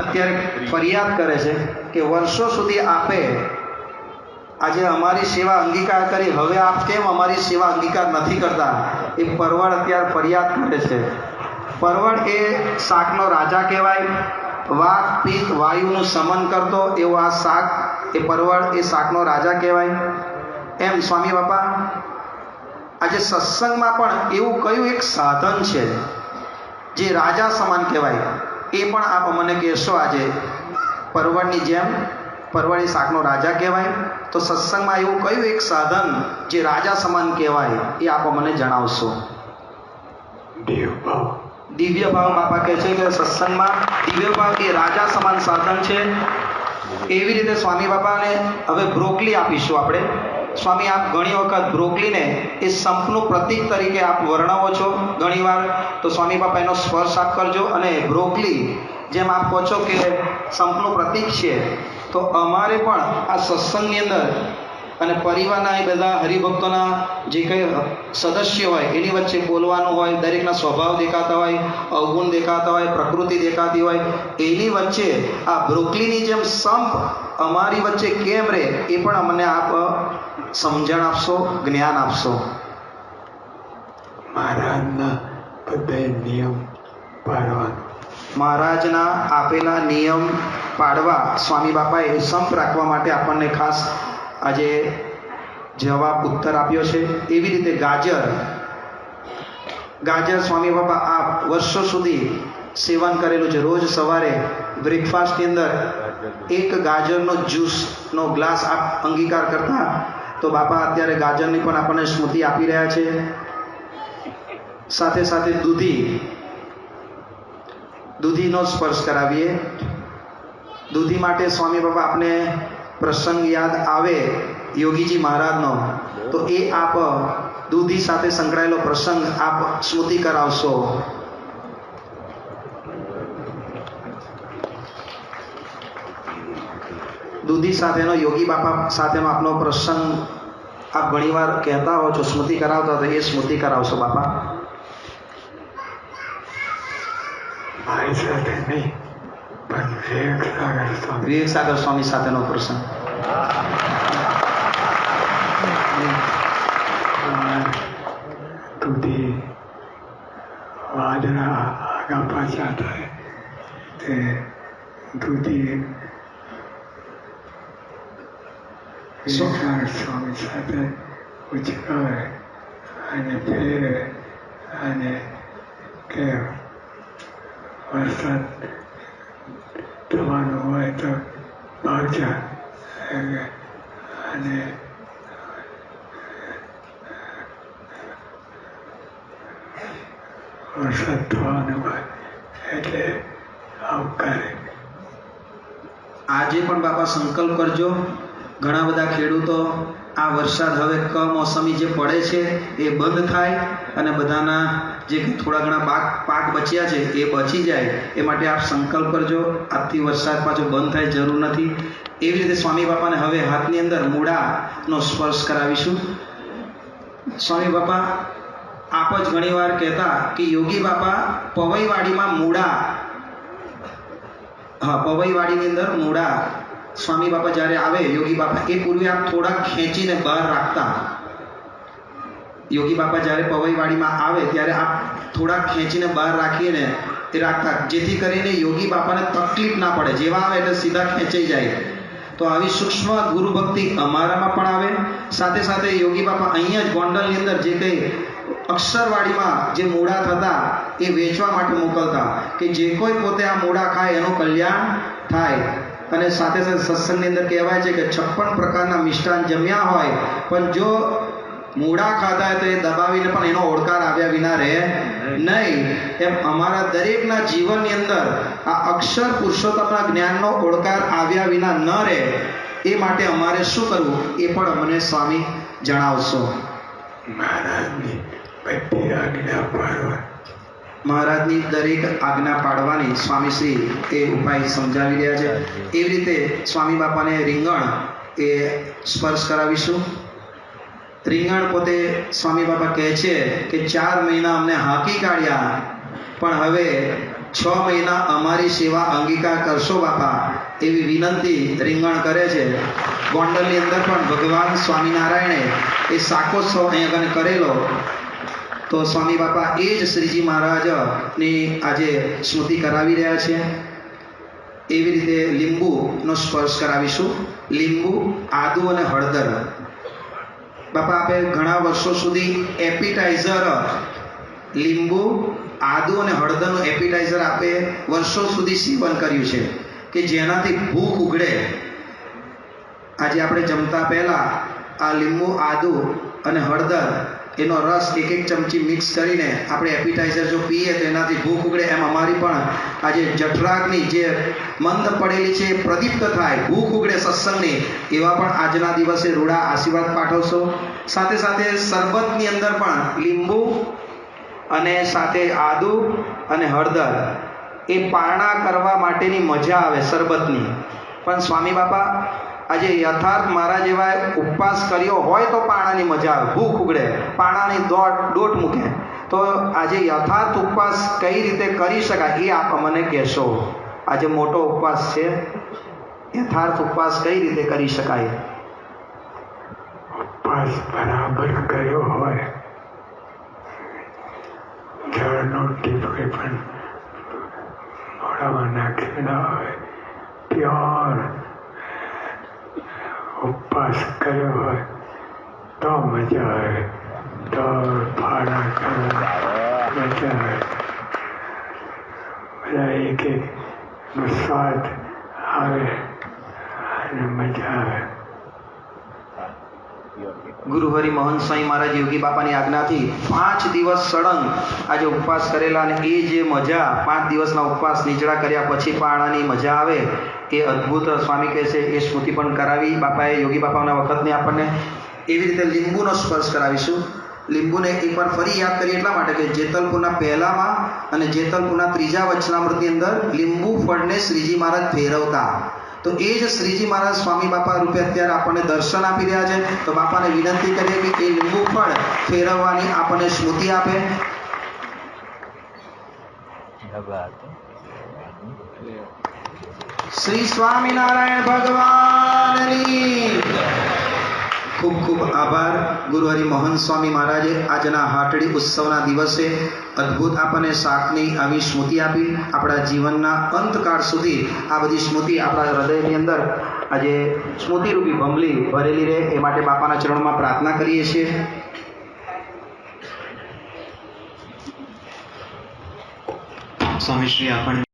અત્યારે ફરિયાદ કરે છે કે વર્ષો સુધી આપે આજે અમારી સેવા અંગીકાર કરી, હવે આપ કેમ અમારી સેવા અંગીકાર નથી કરતા? એ પરવળ અત્યારે ફરિયાદ કરે છે. પરવળ એ શાકનો રાજા કહેવાય. વાઘ પિત્ત વાયુનું સમન કરતો એવો આ શાક, એ પરવળ એ શાકનો રાજા કહેવાય. એમ સ્વામી બાપા આજે સત્સંગમાં પણ એવું કયું એક સાધન છે જે રાજા સમાન કહેવાય, એ પણ આપ મને કહેશો. આજે પરવળની જેમ પરવળ એ શાકનો રાજા કહેવાય, તો સત્સંગમાં એવું કયું એક સાધન જે રાજા સમાન કહેવાય, એ આપ મને જણાવશો. દિવ્ય ભાવ બાપા કહે છે કે સત્સંગમાં દિવ્ય ભાવ એ રાજા સમાન સાધન છે. એવી રીતે સ્વામી બાપાને હવે બ્રોકલી આપીશું આપણે. સ્વામી આપ ઘણી વખત બ્રોકલીને એ સંપનું પ્રતીક તરીકે આપ વર્ણવો છો ઘણીવાર, તો સ્વામી બાપા એનો સ્પર્શ આપ કરજો. અને બ્રોકલી જેમ આપ કહો છો કે સંપનું પ્રતીક છે, તો અમારે પણ આ સત્સંગની અંદર અને પરિવારના એ બધા હરિભક્તોના જે કંઈ સદસ્ય હોય એની વચ્ચે બોલવાનું હોય, દરેકના સ્વભાવ દેખાતા હોય, અવગુણ દેખાતા હોય, પ્રકૃતિ દેખાતી હોય, એની વચ્ચે આ બ્રોકલીની જેમ સંપ અમારી વચ્ચે કેમ રહે, એ પણ અમને આપ સમજણ આપશો, જ્ઞાન આપશો. મહારાજના બધા નિયમ પાડવાનો, મહારાજના આપેલા નિયમ પાડવા સ્વામી બાપાએ સંપ રાખવા માટે આપણને ખાસ આજે જવાબ ઉત્તર આપ્યો છે. એવી રીતે ગાજર સ્વામી બાપા આપ વર્ષો સુધી સેવન કરેલું છે. રોજ સવારે બ્રેકફાસ્ટની અંદર એક ગાજરનો જ્યુસનો ગ્લાસ આપ અંગીકાર કરતા, તો બાપા અત્યારે ગાજરની પણ આપણને સ્મૃતિ આપી રહ્યા છે. સાથે સાથે દૂધીનો સ્પર્શ કરાવીએ. દૂધી માટે સ્વામી બાપા આપને પ્રસંગ યાદ આવે યોગીજી મહારાજનો, તો એ આપ દૂધી સાથે સંકળાયેલો પ્રસંગ આપ સ્મૃતિ કરાવશો. દૂધી સાથેનો યોગી બાપા સાથેનો આપનો પ્રસંગ આપ ઘણીવાર કહેતા હો છો, સ્મૃતિ કરાવતા, તો એ સ્મૃતિ કરાવશો બાપા. મારી સાથે નહીં પણ વિવેક સાગર સ્વામી સાથેનો પ્રસંગ. દૂધી વાદળા આગા પાછા થાય તે દૂધી સ્વામી સાથે ઉચકાવે અને ફેરવે અને કે વરસાદ થવાનું હોય તો ભાવજા અને વરસાદ થવાનું હોય એટલે આવકારે. આજે પણ બાપા સંકલ્પ કરજો. ઘણા બધા ખેડૂતો આ વરસાદ હવે કમોસમી જે પડે છે એ બંધ થાય અને બધાના જે થોડા ઘણા પાક બચ્યા છે એ બચી જાય, એ માટે આપ સંકલ્પ કરજો. આજથી વરસાદ પાછો બંધ થાય જરૂર નથી. એવી રીતે સ્વામી બાપાને હવે હાથની અંદર મૂળાનો સ્પર્શ કરાવીશું. સ્વામી બાપા આપ જ ઘણીવાર કહેતા કે યોગી બાપા પવઈવાડીમાં મૂળા, પવઈવાડીની અંદર મૂળા સ્વામી બાપા જ્યારે આવે યોગી બાપા, એ પૂર્વે આપ થોડા ખેંચીને બહાર રાખતા. યોગી બાપા જ્યારે પવઈવાડીમાં આવે ત્યારે આપ થોડા ખેંચીને બહાર રાખીને એ રાખતા, જેથી કરીને યોગી બાપાને તકલીફ ના પડે. જેવા આવે એટલે સીધા ખેંચાઈ જાય. તો આવી સૂક્ષ્મ ગુરુ ભક્તિ અમારામાં પણ આવે. સાથે સાથે યોગી બાપા અહીંયા જ ગોંડલની અંદર જે કંઈ અક્ષરવાડીમાં જે મૂળા થતા એ વેચવા માટે મોકલતા, કે જે કોઈ પોતે આ મૂળા ખાય એનું કલ્યાણ થાય. અને સાથે સાથે સત્સંગની અંદર કહેવાય છે કે 56 પ્રકારના મિષ્ટાન જમ્યા હોય પણ જો મૂળા ખાધા હોય તો એ દબાવીને પણ એનો ઓળકાર આવ્યા વિના રહે નહીં. એમ અમારા દરેકના જીવનની અંદર આ અક્ષર પુરુષોત્તમના જ્ઞાનનો ઓળકાર આવ્યા વિના ન રહે, એ માટે અમારે શું કરવું એ પણ અમને સ્વામી જણાવશો. મહારાજની બધી આજ્ઞા પાડવા, મહારાજની દરેક આજ્ઞા પાડવાની સ્વામીશ્રી એ ઉપાય સમજાવી રહ્યા છે. એવી રીતે સ્વામી બાપાને રીંગણ એ સ્પર્શ કરાવીશું. રીંગણ પોતે સ્વામી બાપા કહે છે કે 4 મહિના અમને હાંકી કાઢ્યા, પણ હવે 6 મહિના અમારી સેવા અંગીકાર કરશો બાપા એવી વિનંતી રીંગણ કરે છે. ગોંડલની અંદર પણ ભગવાન સ્વામિનારાયણે એ શાકોત્સવ અહીંયા આગળ કરેલો, તો સ્વામી બાપા એ જ શ્રીજી મહારાજની આજે સ્મૃતિ કરાવી રહ્યા છે. એવી રીતે લીંબુનો સ્પર્શ કરાવીશું. લીંબુ, આદુ અને હળદર. બાપા આપે ઘણા વર્ષો સુધી એપિટાઇઝર લીંબુ, આદુ અને હળદરનું એપિટાઇઝર આપે વર્ષો સુધી સેવન કર્યું છે કે જેનાથી ભૂખ ઉઘડે. આજે આપણે જમતા પહેલા આ લીંબુ, આદુ અને હળદર એનો રસ એક ચમચી મિક્સ કરીને આપણે એપિટાઇઝર જો પીએ તો એનાથી ભૂખ ઉઘડે. એમ અમારી પણ આજે જઠરાગ્નિ જે મંદ પડેલી છે એ પ્રદીપ્ત થાય, ભૂખ ઉઘડે સત્સંગની. એવા પણ આજના દિવસે રૂડા આશીર્વાદ પાઠવશો. સાથે સાથે શરબતની અંદર પણ લીંબુ અને સાથે આદુ અને હળદર એ પારણા કરવા માટેની મજા આવે શરબતની. પણ સ્વામી બાપા આજે યથાર્થ મારા જેવા ઉપવાસ કર્યો હોય તો પાણાની મજા આવે, ભૂખ ઉગડે, પાણાની દોટ મૂકે. તો આજે યથાર્થ ઉપવાસ કઈ રીતે કરી શકાય એ આપ મને કહેશો. આજે મોટો ઉપવાસ છે, યથાર્થ ઉપવાસ કઈ રીતે કરી શકાય? ઉપવાસ બરાબર કર્યો હોય, જળનો ટીપે પણ મોઢામાં નાખેલા હોય, પ્યોર ઉપવાસ કર્યો હોય તો મજા આવે, તો ફાળા કરવા મજા આવે. બધા એક એકનો સ્વાદ આવે અને મજા આવે. ગુરુહરિ મોહન સ્વામી મહારાજ યોગી બાપાની આજ્ઞાથી 5 દિવસ સળંગ આજે ઉપવાસ કરેલા, અને એ જે મજા 5 દિવસના ઉપવાસ નીચડા કર્યા પછી પાણાની મજા આવે એ અદ્ભુત સ્વામી કહે છે. એ સ્મૃતિ પણ કરાવી બાપાએ, યોગી બાપાના વખતની આપણને. એવી રીતે લીંબુનો સ્પર્શ કરાવીશું. લીંબુને એકવાર ફરી યાદ કરીએ એટલા માટે કે જેતલપુરના પહેલામાં અને જેતલપુરના 3જા વચનામૃતની અંદર લીંબુ ફળને શ્રીજી મહારાજ ફેરવતા. તો એ જ શ્રીજી મહારાજ સ્વામી બાપા રૂપે અત્યારે આપણને દર્શન આપી રહ્યા છે. તો બાપાને વિનંતી કરીએ કે એ લીંબુ ફળ ફેરવવાની આપણને સ્મૃતિ આપે. શ્રી સ્વામિનારાયણ ભગવાનની ખૂબ ખૂબ આભાર. ગુરુહરિ મોહન સ્વામી મહારાજે આજના હાટડી ઉત્સવના દિવસે અદ્ભુત આપણને શાકની આવી સ્મૃતિ આપી. આપણા જીવનના અંતકાળ સુધી આ બધી સ્મૃતિ આપણા હૃદયની અંદર આજે સ્મૃતિરૂપી ભંભલી ભરેલી રહે એ માટે બાપાના ચરણોમાં પ્રાર્થના કરીએ છીએ. સ્વામીશ્રી આપણને